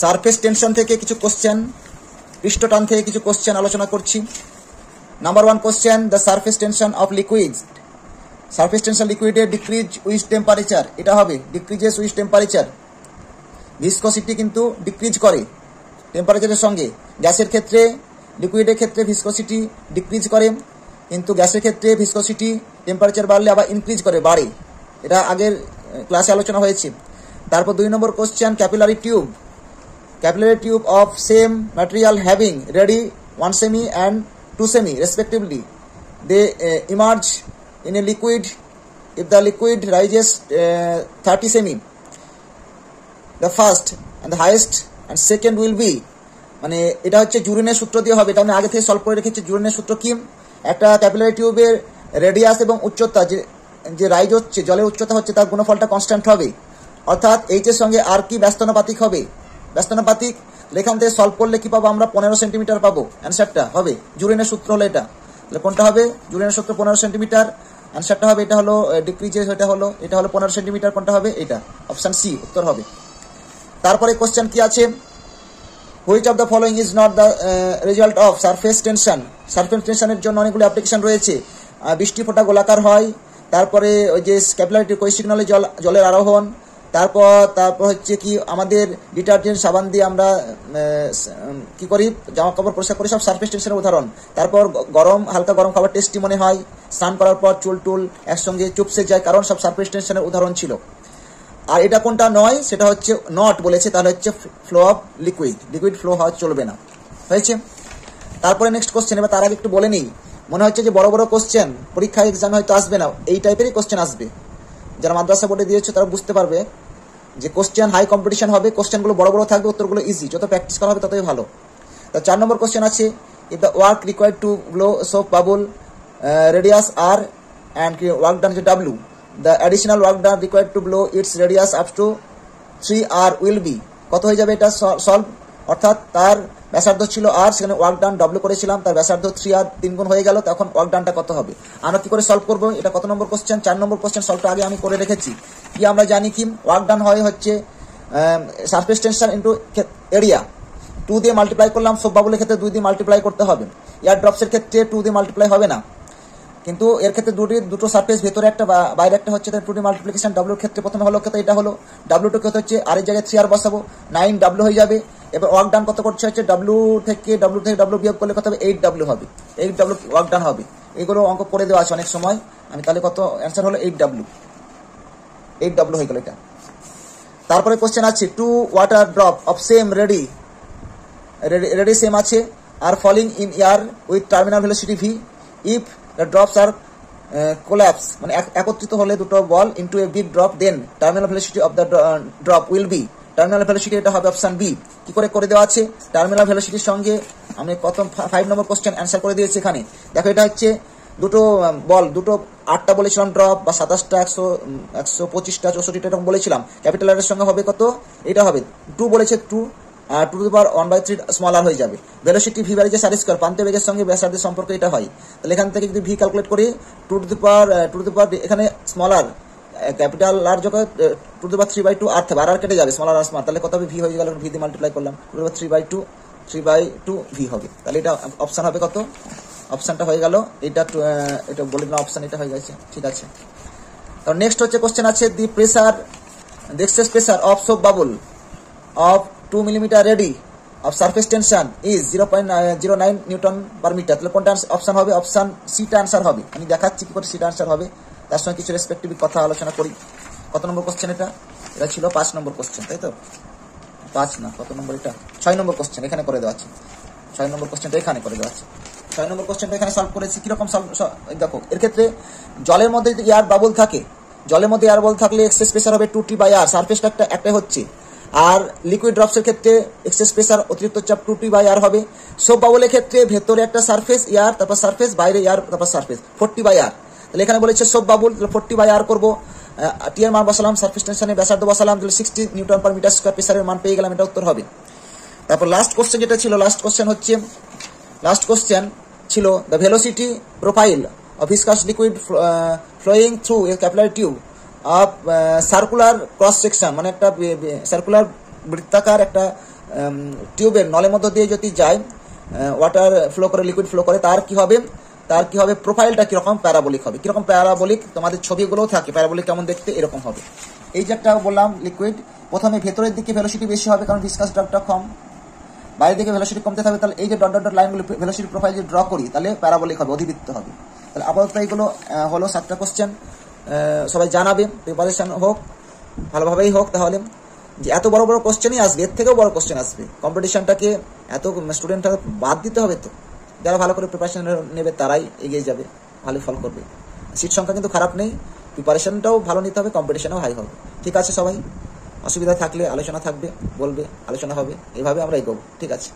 Surface tension থেকে কিছু question, পৃষ্ঠটান থেকে কিছু কোশ্চেন আলোচনা করছি। Number 1 question, the surface tension of liquid. Surface tension লিকুইডের ডিক্রিজ উইথ টেম্পারেচার, এটা হবে ডিক্রিজেস উইথ টেম্পারেচার। ভিসকোসিটি কিন্তু ডিক্রিজ করে টেম্পারেচারের সঙ্গে। গ্যাসের ক্ষেত্রে, লিকুইডের ক্ষেত্রে ভিসকোসিটি ডিক্রিজ করে, কিন্তু গ্যাসের ক্ষেত্রে ভিসকোসিটি টেম্পারেচার বাড়লে আবার ইনক্রিজ করে, বাড়ে। এটা আগের ক্লাসে আলোচনা হয়েছে। তারপর 2 নম্বর question, capillary tube. Capillary tube of same material having ready 1 semi and 2 semi respectively, they emerge in a liquid if the liquid rises 30 semi. The first and the highest and second will be, মানে এটা হচ্ছে জুরিনের সূত্র দিয়ে হবে। এটা আমি আগে থেকে সলভ করে রেখেছি। জুরিনের সূত্র কি, একটা ক্যাপিলারি টিউবের রেডিয়াস এবং উচ্চতা যে রাইজ হচ্ছে, জলের উচ্চতা হচ্ছে, তার গুণফলটা কনস্ট্যান্ট হবে, অর্থাৎ এইচ এর সঙ্গে আর কি ব্যস্তানুপাতিক হবে। ব্যস্তানুপাতিক এখান থেকে সলভ করলে কি পাবো আমরা, 15 সেন্টিমিটার পাবো। অ্যান্সারটা হবে, জুরিনের সূত্র হলো এটা। তাহলে কোনটা হবে, জুরিনের সূত্র 15 সেন্টিমিটার। অ্যান্সারটা হবে, এটা হলো ডিক্রিজেস, এটা হলো 15 সেন্টিমিটার। কোনটা হবে, এটা অপশন সি উত্তর হবে। তারপরে কোশ্চেন কি আছে, which of the following is not the result of surface tension. Surface টেনশনের জন্য অনেকগুলো অ্যাপ্লিকেশন রয়েছে। বৃষ্টি ফোঁটা গোলাকার হয়, তারপরে ওই যে ক্যাপিলারি কোই সিগনালে জলের আরোহণ, তারপর হচ্ছে কি আমাদের ডিটারজেন্ট সাবান দিয়ে আমরা কি করি, জামা কাপড় পরিষ্কার করি, সব সারফেস টেনশনের উদাহরণ। তারপর হালকা গরম খাবার টেস্টি মনে হয়, স্নান করার পর চুল একসঙ্গে চুপসে যায়, কারণ সব সারফেস টেনশনের উদাহরণ ছিল। আর এটা কোনটা নয়, সেটা হচ্ছে নট বলেছে, তাহলে হচ্ছে ফ্লো অফ লিকুইড ফ্লো হওয়া চলবে না, হয়েছে। তারপরে নেক্সট কোশ্চেন, এবার তার আগে একটু বলে নিই, মনে হচ্ছে যে বড় বড় কোশ্চেন পরীক্ষা এক্সামে হয়তো আসবে না, এই টাইপেরই কোশ্চেন আসবে। যারা মাদ্রাসা বোর্ডে দিয়েছে তারা বুঝতে পারবে যে কোশ্চেন হাই কম্পিটিশন হবে, কোশ্চেনগুলো বড় বড় থাকবে, উত্তরগুলো ইজি, যত প্র্যাকটিস করা হবে ততই ভালো। তো 4 নম্বর কোশ্চেন আছে, if the work required to blow soap bubble radius R and work done হচ্ছে W, the additional work done required to blow its radius up to 3 R will be, কত হয়ে যাবে এটা সলভ, অর্থাৎ তার ব্যাসার্ধ ছিল আর, সেখানে ওয়ার্ক ডান ডাব্লিউ করেছিলাম, তার ব্যাসার্ধ 3 আর 3 গুণ হয়ে গেল, তখন ওয়ার্ক ডানটা কত হবে। আমরা কি করে সলভ করবো, এটা কত নম্বর কোশ্চেন, 4 নম্বর কোশ্চেন। সলভটা আগে আমি করে রেখেছি। কি আমরা জানি কি, ওয়ার্ক ডান হয় হচ্ছে সারফেস টেনশন ইন্টু এরিয়া, 2 দিয়ে মাল্টিপ্লাই করলাম। সোপ বাবুলের ক্ষেত্রে 2 দিয়ে মাল্টিপ্লাই করতে হবে। এয়ার ড্রপসের ক্ষেত্রে 2 দিয়ে মাল্টিপ্লাই হবে না, কিন্তু এর ক্ষেত্রে দুটো সারফেস, ভেতরে একটা বাইরে একটা হচ্ছে, তার 2 দিয়ে মাল্টিপ্লিকেশন। ডাব্লিউর ক্ষেত্রে প্রথমে হলো কত, এটা হলো ডাব্লিউ2 কত হচ্ছে, আর এর জায়গায় 3 আর বসাবো, 9 ডাব্লিউ হয়ে যাবে। এবার ওয়ার্ক ডান কত করছে হচ্ছে, ডাব্লিউ থেকে ডাব্লিউ বিয়োগ করলে কত হবে, 8 ডাব্লিউ হবে, 8 ডাব্লিউ ওয়ার্ক ডান হবে। এগুলো অঙ্ক করে দেওয়া আছে অনেক সময়, আমি তাহলে কত অ্যান্সার হলো 8 ডাব্লিউ হয়ে গেল এটা। তারপরে কোশ্চেন আছে, 2 water drop of same radii same আছে, আর falling in air with terminal velocity V, if the drops are collapse, মানে একত্রিত হলে দুটো বল into a big drop, then terminal velocity of the drop will be, terminal velocity এটা হবে option B. কি করে দেওয়া আছে, টার্মিনাল ভেলোসিটির সঙ্গে আমি প্রথম 5 নম্বর কোশ্চেন অ্যান্সার করে দিয়েছি। এখানে দেখো, এটা হচ্ছে দুটো বল, 8টা বলেছিলাম ড্রপ, বা 27টা 125টা 64টা এরকম বলেছিলাম। ক্যাপিটাল আর এর সঙ্গে হবে কত, এটা হবে 2 বলেছে, 2 টু দি পাওয়ার 1/3 স্মল আর হয়ে যাবে। ভেলোসিটি ভি বাই যে সার স্কয়ার, প্রান্তীয় বেগের সঙ্গে ব্যাসার্ধের সম্পর্ক এটা হয়। তাহলে এখান থেকে যদি ভি ক্যালকুলেট করি, টু দি পাওয়ার এখানে স্মল আর, ক্যাপিটাল আর যখন 2 দি পাওয়ার 3/2 আর থাকবে, আর কেটে যাবে, স্মল আর স্মল, তাহলে কত হবে, ভি হয়ে গেল, ভি দিয়ে মাল্টিপ্লাই করলাম, 2 দি পাওয়ার 3/2 ভি হবে। তাহলে এটা অপশন হবে কত, অপশনটা হয়ে গেল এটা বলে দিলাম, অপশন এটা হয়ে গেছে, ঠিক আছে। তো নেক্সট হচ্ছে কোশ্চেন আছে, দি pressure, the excess pressure of soap bubble of 2 millimeter ready of surface tension is 0.09 newton per metre. তাহলে কোনটা অপশন হবে, অপশন সিটা আনসার হবে। আমি দেখাচ্ছি কি করে সিটা আনসার হবে, তার সঙ্গে কিছু রেসপেক্টিভ কথা আলোচনা করি। কত নম্বর কোশ্চেন এটা ছিল 5 নম্বর কোশ্চেন, তাই তো, 5 না, কত নম্বর এটা, 6 নম্বর কোশ্চেন এখানে করে দেওয়া আছে। 6 নম্বর কোশ্চেনটা এখানে করে দেওয়া আছে। 6 নম্বর কোশ্চেনটা এখানে সলভ করেছি। কিরকম সলভ, দেখো, এর ক্ষেত্রে জলের মধ্যে যদি এয়ার বাবল থাকে, জলের মধ্যে এয়ার বাবল থাকলে এক্সেস প্রেসার হবে 2T/R, সারফেসটা একটাই হচ্ছে। আর লিকুইড ড্রপসের ক্ষেত্রে এক্সেস প্রেসার, অতিরিক্ত চাপ 2T/R হবে। সোপ বাবলের ক্ষেত্রে ভেতরে একটা সারফেস এয়ার, তারপর সারফেস, বাইরে এয়ার, তারপর সারফেস, 40/R। তাহলে এখানে বলেছে সোপ বাবল, 40/R করবো, টি এর মান বসালাম, সারফেস টেনশনের ব্যাসার্ধ বসালাম, তাহলে 60 নিউটন পার মিটার স্কয়ার প্রেসারের মান পেয়ে গেলাম, এটা উত্তর হবে। তারপর লাস্ট কোশ্চেন যেটা ছিল, লাস্ট কোশ্চেন ছিল the velocity profile of viscous liquid flowing through a capillary tube of circular cross section, মানে একটা সার্কুলার বৃত্তাকার একটা টিউবের নলের মধ্য দিয়ে যদি যায়, ওয়াটার ফ্লো করে, লিকুইড ফ্লো করে, তার কি হবে প্রোফাইলটা কীরকম প্যারাবোলিক হবে। কীরকম প্যারাবোলিক, তোমাদের ছবিগুলোও থাকে প্যারাবোলিক কেমন দেখতে, এরকম হবে। এই যে একটা বললাম লিকুইড, প্রথমে ভেতরের দিকে ভেলোসিটি বেশি হবে কারণ ভিসকাস ড্রপটা কম, বাইরের দিকে ভেলোসিটি কমতে থাকবে। তাহলে এই যে ডট ডট ডট লাইনগুলো ভেলোসিটি প্রোফাইল যদি ড্র করি তাহলে প্যারাবোলিক হবে, অধিবৃত্ত হবে। তাহলে আপাতত এইগুলো হলো 7টা কোশ্চেন। সবাই জানাবে, প্রিপারেশন হোক, ভালোভাবেই হোক। তাহলে যে এত বড় বড় কোশ্চেনই আসবে, এর থেকেও বড় কোশ্চেন আসবে। কম্পিটিশনটাকে এত স্টুডেন্টরা বাদ দিতে হবে তো। যারা ভালো করে প্রিপারেশন নেবে তারাই এগিয়ে যাবে, ভালো ফল করবে। সিট সংখ্যা কিন্তু খারাপ নেই, প্রিপারেশনটাও ভালো নিতে হবে, কম্পিটিশনও হাই হবে। ঠিক আছে, সবাই অসুবিধা থাকলে আলোচনা থাকবে, বলবে, আলোচনা হবে, এভাবে আমরা এগোবো। ঠিক আছে।